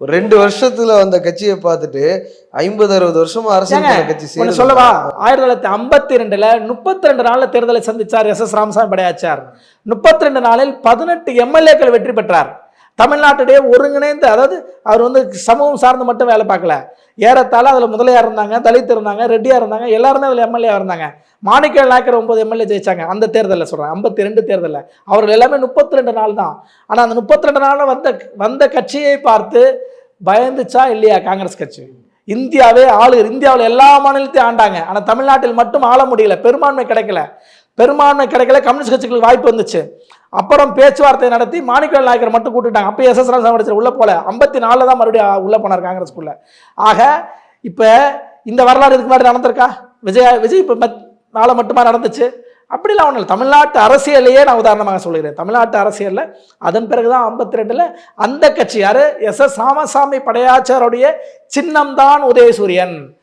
ஒரு 2 வருஷத்துல வந்த கட்சியை பார்த்துட்டு 50-60 வருஷமா அரசியல் கட்சி சொல்லவா 1952ல 32 நாள்ல தேர்தலை சந்திச்சார் எஸ் ராமசாமி படையாச்சார். 32 நாளில் 18 எம்எல்ஏக்கள் வெற்றி பெற்றார். தமிழ்நாட்டுடைய ஒருங்கிணைந்த, அதாவது அவர் சமூகம் சார்ந்து மட்டும் வேலை பார்க்கல, ஏறத்தாழ அதில் முதலியார் இருந்தாங்க, தலித் இருந்தாங்க, ரெட்டியார் இருந்தாங்க, எல்லாருமே அதில் எம்எல்ஏ இருந்தாங்க. மாணிக்கவேல் நாயக்கர் 9 எம்எல்ஏ ஜெயிச்சாங்க அந்த தேர்தலில். சொல்கிறேன் 52 தேர்தலில் அவர்கள் எல்லாமே 32 நாள் தான். ஆனால் அந்த 32 நாளில் வந்த கட்சியை பார்த்து பயந்துச்சா இல்லையா காங்கிரஸ் கட்சி? இந்தியாவில் எல்லா மாநிலத்தையும் ஆண்டாங்க. ஆனால் தமிழ்நாட்டில் மட்டும் ஆள முடியல, பெரும்பான்மை கிடைக்கல. கம்யூனிஸ்ட் கட்சிகளுக்கு வாய்ப்பு வந்துச்சு. அப்புறம் பேச்சுவார்த்தை நடத்தி மாணிக்கவேல் நாயக்கர் மட்டும் கூட்டுட்டாங்க. அப்போ எஸ் ராமசாமி உள்ள போல 54 தான் மறுபடியும் உள்ள போனார் காங்கிரஸ்குள்ள. ஆக இப்போ இந்த வரலாறு இதுக்கு முன்னாடி நடந்திருக்கா? விஜய் இப்போ நாளை மட்டுமா நடந்துச்சு? அப்படிலாம் ஒன்றும் இல்லை. தமிழ்நாட்டு அரசியலையே நான் உதாரணமாக சொல்கிறேன். தமிழ்நாட்டு அரசியலில் அதன் பிறகுதான் 52ல் அந்த கட்சி யார்? எஸ் ராமசாமி படையாச்சாருடைய சின்னம்தான் உதயசூரியன்.